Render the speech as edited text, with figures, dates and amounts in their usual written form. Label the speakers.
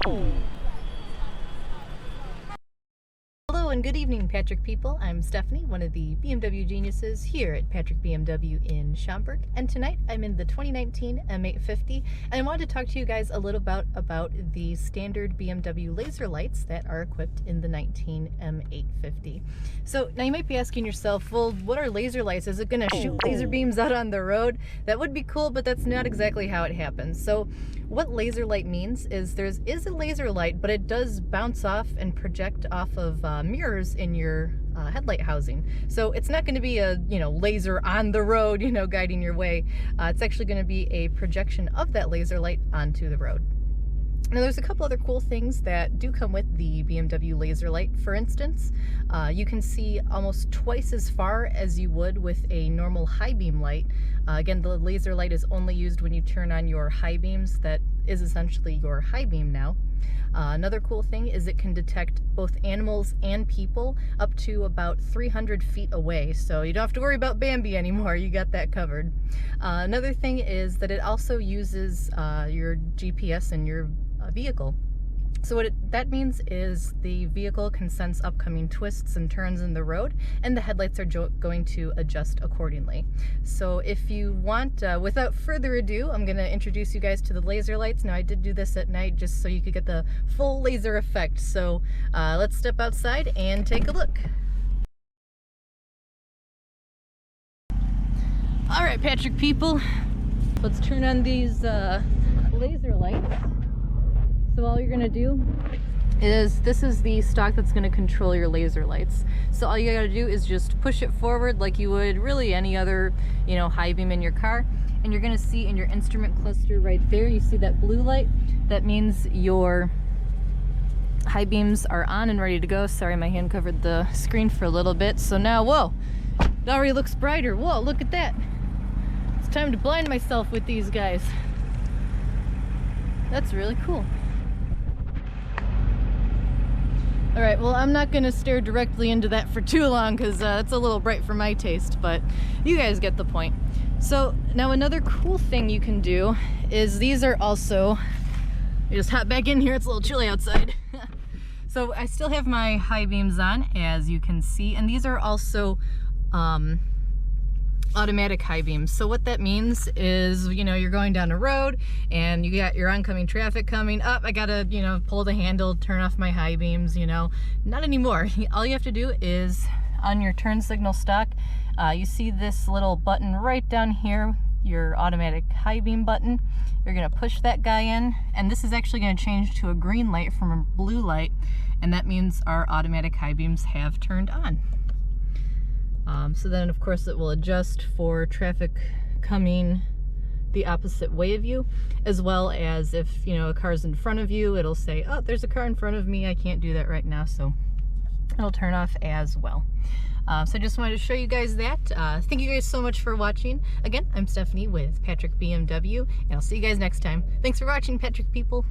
Speaker 1: Hello and good evening, Patrick people. I'm Stephanie, one of the BMW geniuses here at Patrick BMW in Schaumburg, and tonight I'm in the 2019 M850, and I wanted to talk to you guys a little about the standard BMW laser lights that are equipped in the 19 M850. So now you might be asking yourself, well, what are laser lights? Is it going to shoot laser beams out on the road? That would be cool, but that's not exactly how it happens. So what laser light means is there is a laser light, but it does bounce off and project off of mirrors in your headlight housing. So it's not going to be a laser on the road guiding your way. It's actually going to be a projection of that laser light onto the road. Now there's a couple other cool things that do come with the BMW laser light. For instance, you can see almost twice as far as you would with a normal high beam light. Again, the laser light is only used when you turn on your high beams. That is essentially your high beam now. Another cool thing is it can detect both animals and people up to about 300 feet away, so you don't have to worry about Bambi anymore. You got that covered. Another thing is that it also uses your GPS in your vehicle. So what that means is the vehicle can sense upcoming twists and turns in the road, and the headlights are going to adjust accordingly. So if you want, without further ado, I'm going to introduce you guys to the laser lights. Now I did do this at night just so you could get the full laser effect. So let's step outside and take a look. Alright, Patrick people, let's turn on these laser lights. So all you're gonna do is, this is the stock that's gonna control your laser lights. So all you gotta do is just push it forward like you would really any other, high beam in your car. And you're gonna see in your instrument cluster right there, you see that blue light? That means your high beams are on and ready to go. Sorry, my hand covered the screen for a little bit. So now, whoa, it already looks brighter. Whoa, look at that. It's time to blind myself with these guys. That's really cool. Alright, well, I'm not going to stare directly into that for too long because it's a little bright for my taste, but you guys get the point. So now another cool thing you can do is these are also, you just hop back in here, it's a little chilly outside. So I still have my high beams on, as you can see, and these are also automatic high beams. So what that means is, you're going down a road and you got your oncoming traffic coming up. I gotta, pull the handle, turn off my high beams, not anymore. All you have to do is on your turn signal stock, you see this little button right down here, your automatic high beam button. You're gonna push that guy in, and this is actually gonna change to a green light from a blue light, and that means our automatic high beams have turned on. So then of course it will adjust for traffic coming the opposite way of you, as well as if a car's in front of you, it'll say, oh, there's a car in front of me, I can't do that right now, so it'll turn off as well. So I just wanted to show you guys that. Thank you guys so much for watching. Again, I'm Stephanie with Patrick BMW, and I'll see you guys next time. Thanks for watching, Patrick people.